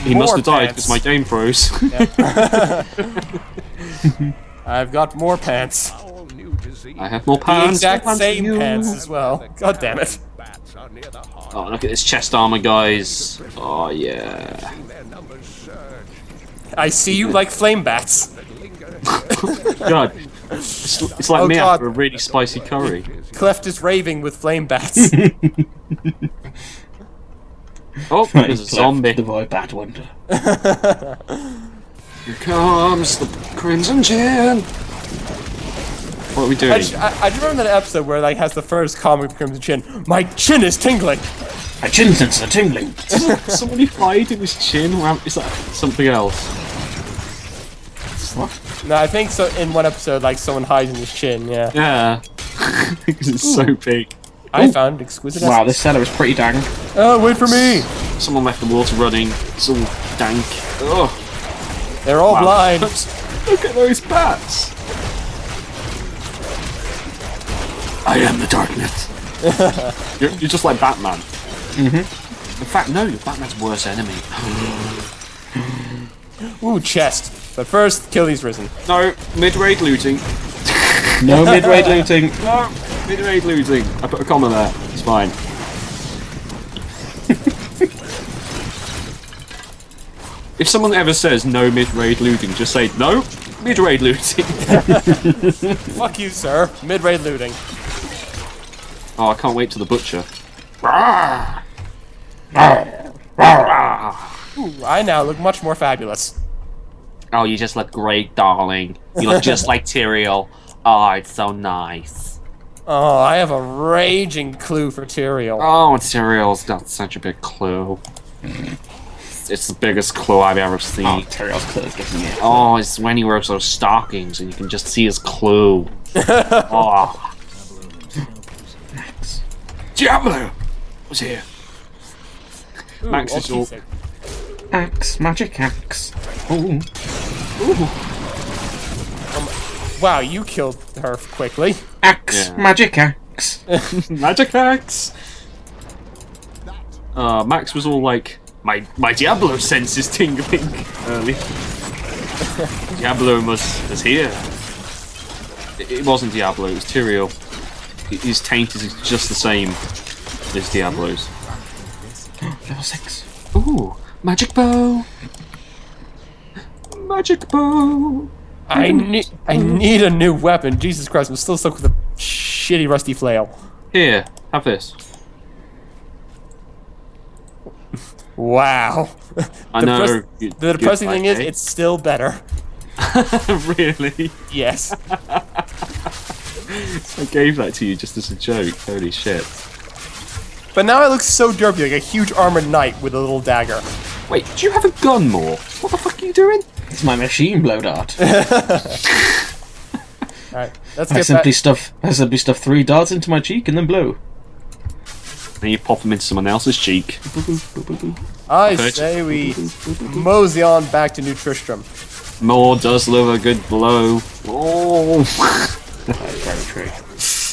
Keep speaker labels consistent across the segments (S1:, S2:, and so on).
S1: He must have died because my game froze.
S2: I've got more pants.
S1: I have more pants.
S2: The exact same pants as well. God damn it.
S1: Oh, look at this chest armor, guys. Oh, yeah.
S2: I see you like flame bats.
S1: God. It's like me after a really spicy curry.
S2: Cleft is raving with flame bats.
S1: Oh, there's a zombie.
S3: The boy bad wonder.
S1: Here comes the Crimson Chin. What are we doing?
S2: I do remember that episode where like has the first comic Crimson Chin. My chin is tingling.
S3: My chin senses are tingling.
S1: Somebody fight in his chin? Is that something else?
S3: What?
S2: No, I think so. In one episode, like someone hides in his chin. Yeah.
S1: Yeah. Because it's so big.
S2: I found exquisite.
S3: Wow, this cellar is pretty dang.
S2: Oh, wait for me!
S1: Someone left the water running. It's all dank. Ugh.
S2: They're all blind.
S1: Look at those bats. I am the darkness. you're just like Batman. In fact, no, you're Batman's worst enemy.
S2: Ooh, chest. But first, kill these risen.
S1: No, mid-raid looting.
S3: No mid-raid looting.
S1: No, mid-raid looting. I put a comma there. It's fine. If someone ever says no mid-raid looting, just say no mid-raid looting.
S2: Fuck you, sir. Mid-raid looting.
S1: Oh, I can't wait to the butcher.
S2: Ooh, I now look much more fabulous.
S1: Oh, you just look great, darling. You look just like Tyrael. Oh, it's so nice.
S2: Oh, I have a raging clue for Tyrael.
S1: Oh, Tyrael's got such a big clue. It's the biggest clue I've ever seen.
S3: Oh, Tyrael's clue is getting me.
S1: Oh, it's when he wears those stockings and you can just see his clue. Oh. Diablo was here.
S2: Ooh,
S1: Max is all...
S3: Axe, magic axe. Ooh.
S2: Wow, you killed her quickly.
S3: Axe, magic axe.
S1: Magic axe! Max was all like, my Diablo sense is tingling early. Diablo was here. It wasn't Diablo, it was Tyrael. His taint is just the same as Diablo's.
S3: Level 6.
S1: Ooh, magic bow! Magic bow!
S2: I need a new weapon. Jesus Christ, I'm still stuck with a shitty rusty flail.
S1: Here, have this.
S2: Wow.
S1: I know.
S2: The depressing thing is, it's still better.
S1: Really?
S2: Yes.
S1: I gave that to you just as a joke. Holy shit.
S2: But now I look so derpy, like a huge armored knight with a little dagger.
S1: Wait, do you have a gun more? What the fuck are you doing?
S3: It's my machine blow dart.
S2: Alright, let's
S3: I
S2: get
S3: simply
S2: back.
S3: stuff 3 darts into my cheek and then blow.
S1: Then you pop them into someone else's cheek.
S2: I say we mosey on back to New Tristram.
S1: More does love a good blow. Oh.
S3: That is very true.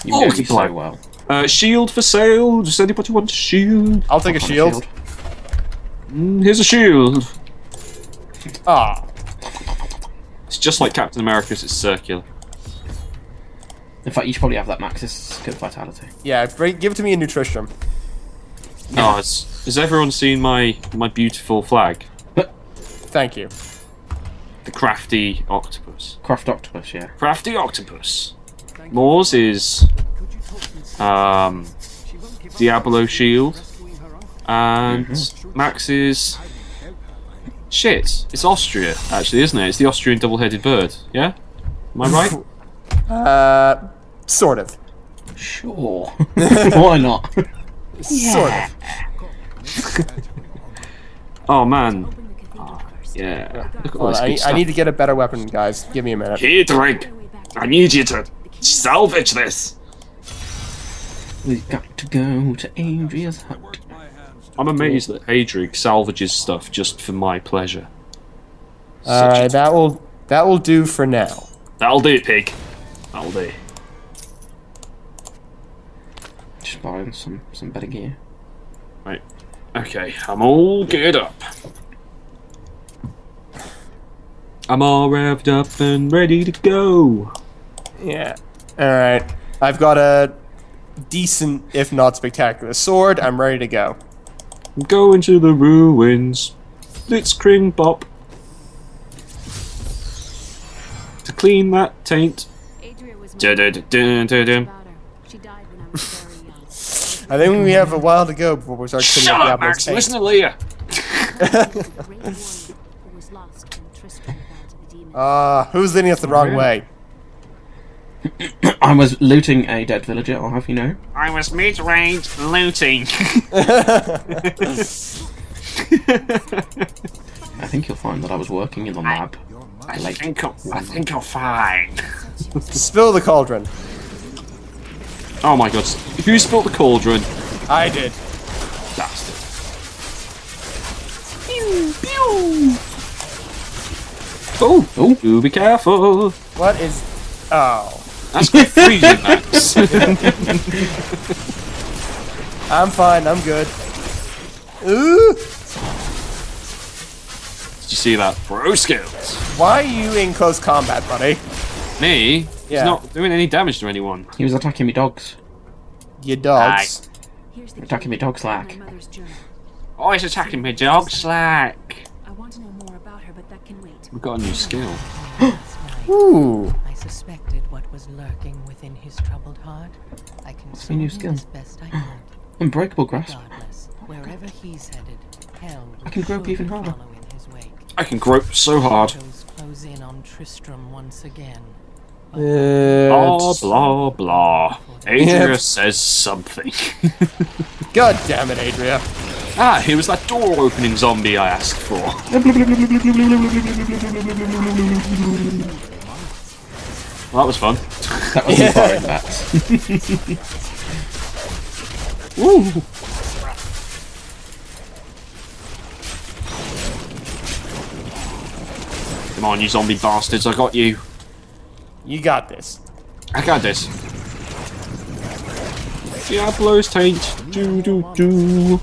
S3: You
S1: Oh,
S3: know
S1: good
S3: me
S1: blow.
S3: so well.
S1: Shield for sale. Does anybody want a shield?
S2: I'll take a shield.
S1: Here's a shield.
S2: Ah.
S1: It's just like Captain America's. It's circular.
S3: In fact, you should probably have that Max. It's good vitality.
S2: Yeah, give it to me in New Tristram.
S1: Oh, has everyone seen my beautiful flag?
S2: Thank you.
S1: The crafty octopus.
S3: Craft octopus, yeah.
S1: Crafty octopus. Moore's is Diablo shield, and Max's shit. It's Austria, actually, isn't it? It's the Austrian double-headed bird. Yeah, am I right?
S2: Sort of.
S3: Sure. Why not?
S2: Sort of.
S1: Oh man. Yeah. Look at all this good
S2: I
S1: stuff.
S2: need to get a better weapon, guys. Give me a minute.
S1: Here, Drake. I need you to salvage this.
S3: We've got to go to Adria's hut.
S1: I'm amazed that Adrig salvages stuff just for my pleasure.
S2: Alright, that will do for now.
S1: That'll do, pig. That'll do.
S3: Just buying some better gear.
S1: Right. Okay, I'm all geared up. I'm all revved up and ready to go.
S2: Yeah. Alright. I've got a decent, if not spectacular, sword. I'm ready to go.
S1: I'm going to the ruins. Blitzkrieg bop. To clean that taint.
S4: Adria was
S1: Dun-dun-dun-dun-dun.
S4: about her. She died when I was very young.
S2: I think we have a while to go before we start cleaning
S1: Shut
S2: up
S1: up,
S2: Diablo's
S1: Max.
S2: tank.
S1: Listen to Leah.
S4: The great warrior who was lost when Tristram fell to the demons.
S2: Who's leading us the wrong way?
S3: I was looting a dead villager, I'll have you know.
S1: I was mid-range looting.
S3: I think you'll find that I was working in the lab.
S1: I think I'm fine.
S2: Spill the cauldron.
S1: Oh my god. Who spilled the cauldron?
S2: I did.
S1: Bastard. Oh, do be careful.
S2: What is... Oh.
S1: That's quite freezing, Max.
S2: I'm fine, I'm good. Ooh!
S1: Did you see that? Pro skills.
S2: Why are you in close combat, buddy?
S1: Me?
S2: Yeah.
S1: He's not doing any damage to anyone.
S3: He was attacking me dogs.
S2: You dogs.
S4: Here's the
S3: Attacking me
S4: key
S3: dog
S4: to
S3: slack.
S4: my mother's journal.
S1: Oh, he's attacking me dog slack.
S4: I want to know more about her, but that can wait.
S1: We've got a new skill.
S2: Ooh.
S5: I suspected what was lurking within his troubled heart. I
S3: a
S5: consoled
S3: new
S5: him
S3: skill?
S5: as best I could.
S3: Unbreakable grasp.
S5: Regardless, wherever he's headed, hell will
S3: I can grope
S5: surely
S3: even harder.
S5: follow in his wake.
S1: I can grope so hard.
S5: Shadows close in on Tristram once again.
S1: Blah, blah, blah. Adria
S2: Yeah.
S1: says something.
S2: God damn it, Adria.
S1: Ah, here was that door opening zombie I asked for. Well, that was fun.
S3: That was me firing bats.
S1: Woo! Come on, you zombie bastards, I got you.
S2: You got this.
S1: I got this. Diablo's taint. Do do do.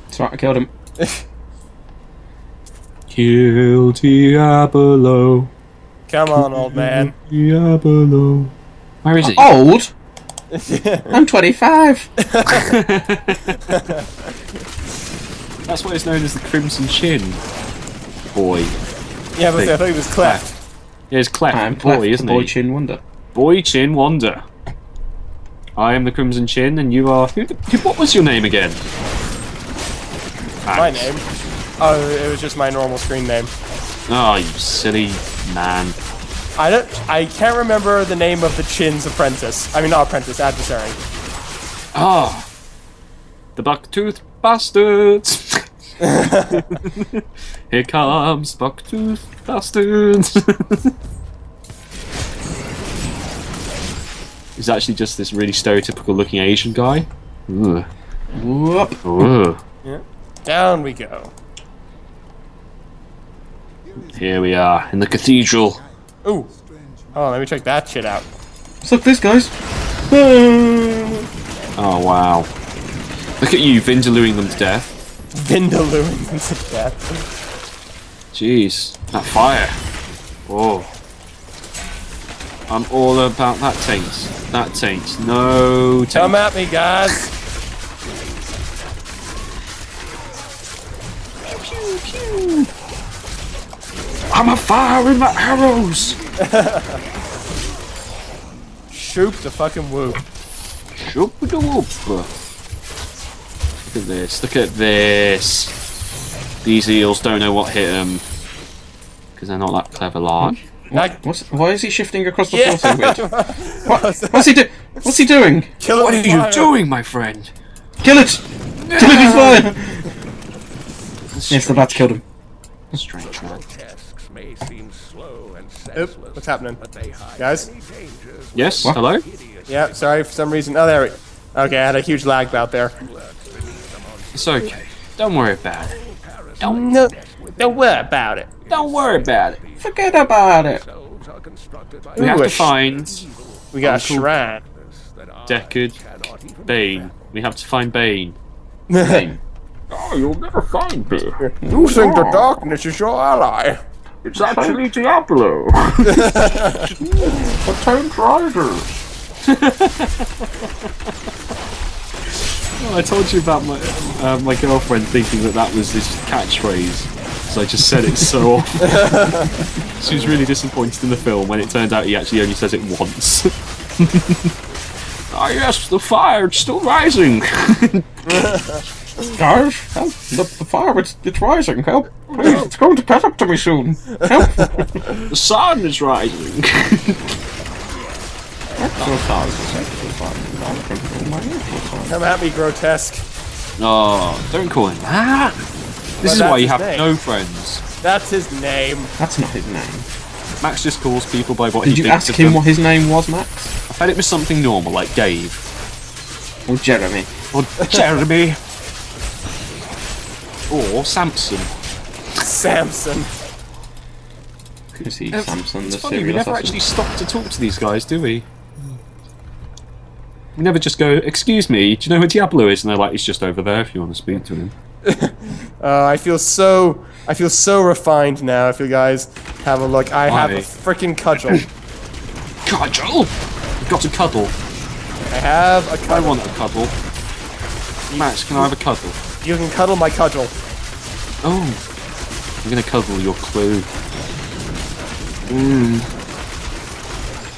S3: That's right, I killed him.
S1: Kill Diablo.
S2: Come on, old man.
S1: Diablo. Where is he?
S3: Old? I'm 25.
S1: That's what is known as the Crimson Chin. Boy.
S2: Yeah, but I thought he was cleft.
S1: Yeah, it's Clef.
S3: I'm
S1: boy,
S3: Clef,
S1: isn't
S3: the boy
S1: he?
S3: Chin Wonder.
S1: Boy Chin Wonder. I am the Crimson Chin, and you are. What was your name again?
S2: My
S1: Max.
S2: name. Oh, it was just my normal screen name.
S1: Oh, you silly man.
S2: I can't remember the name of the Chin's apprentice. I mean, not apprentice, adversary.
S1: Ah, the bucktooth bastards. Here comes bucktooth bastards. He's actually just this really stereotypical looking Asian guy. Ugh.
S3: Whoop.
S1: Ugh.
S2: Yeah. Down we go.
S1: Here we are in the cathedral.
S2: Ooh. Oh, let me check that shit out.
S3: Suck this, guys.
S1: Oh wow! Look at you vindalooing them to death.
S2: Vindalooing into death.
S1: Jeez, that fire. Whoa. I'm all about that taint. That taint. No taint.
S2: Come at me, guys.
S1: I'm a fire in my arrows.
S2: Shoop the fucking whoop.
S1: Shoop-a-da-whoop. Look at this. Look at this. These eels don't know what hit them because they're not that clever, like.
S3: Why is he shifting across the
S2: Yeah.
S3: floor so weird? What's he doing?
S2: Kill it
S1: What are
S2: with
S1: you
S2: fire.
S1: doing, my friend?
S3: Kill it! Kill it with fire! Yes, the bats killed him.
S1: Strange man.
S6: Tasks may seem slow and
S2: Oop,
S6: senseless,
S2: what's happening?
S6: but they hide
S2: Guys?
S6: many dangers.
S1: Yes.
S3: What?
S1: Hello.
S2: Yeah, sorry for some reason. Oh, there we Okay, I had a huge lag out there.
S1: It's okay. Don't worry about it.
S2: No, don't worry about it.
S1: Don't worry about it.
S3: Forget about it.
S6: Cells are constructed by
S1: We have
S2: Ooh,
S1: to
S2: a
S1: find
S2: We got a
S1: Uncle-
S2: shrine.
S6: that I
S1: Deckard
S6: cannot even
S1: Bane. We have to find Bane.
S3: Bane.
S1: Oh, you'll never find me.
S2: You think the darkness is your ally?
S1: It's actually Diablo. A tank rider. Oh, I told you about my girlfriend thinking that was this catchphrase, so I just said it so often. She was really disappointed in the film when it turned out he actually only says it once. Ah, yes, the fire's still rising.
S3: Guys, help! The fire, it's rising. Help! Please, it's going to catch up to me soon. Help!
S1: The sun is rising.
S2: Come at me, grotesque.
S1: Oh, don't call him that. This is
S2: that's
S1: why you
S2: his
S1: have
S2: name.
S1: no friends.
S2: That's his name.
S3: That's not his name.
S1: Max just calls people by what
S3: Did
S1: he
S3: you
S1: thinks
S3: ask
S1: of
S3: him
S1: them.
S3: what his name was, Max?
S1: I bet it was something normal, like Dave.
S3: Or Jeremy?
S1: Or Jeremy. Or Samson.
S2: Samson.
S3: Is he Samson
S1: It's
S3: the
S1: funny, we
S3: serial
S1: never
S3: assassin?
S1: actually stop to talk to these guys, do we? We never just go, excuse me, do you know who Diablo is? And they're like, he's just over there if you want to speak to him.
S2: I feel so refined now. If you guys have a look, I have a
S1: Why?
S2: freaking cudgel.
S1: Cuddle! You've got a cuddle.
S2: I have a
S1: I
S2: cudgel.
S1: want a cuddle. Max, can I have a cuddle?
S2: You can cuddle my cudgel.
S1: Oh, I'm gonna cuddle your clue.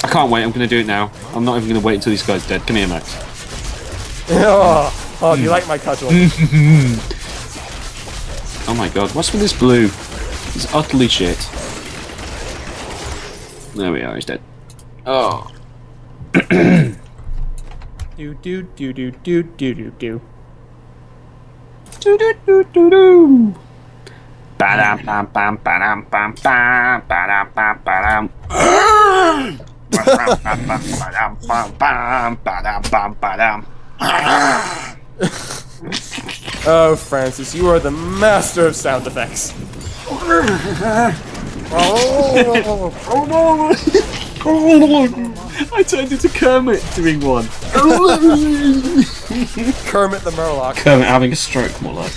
S1: I can't wait, I'm gonna do it now. I'm not even gonna wait until this guy's dead. Come here, Max.
S2: Oh, do you like my cudgel?
S1: Oh my god, what's with this blue? It's utterly shit. There we are, he's dead. Oh.
S2: Do do do do do do do do.
S1: Do do do do do. Ba-dam bam bam ba-dam bam bam ba-dam bam ba-dam. Ba-dam bam bam ba-dam bam bam ba-dam bam ba-dam.
S2: Oh, Francis, you are the master of sound effects.
S1: I turned into Kermit doing one.
S2: Kermit the Murloc.
S3: Kermit having a stroke, more like.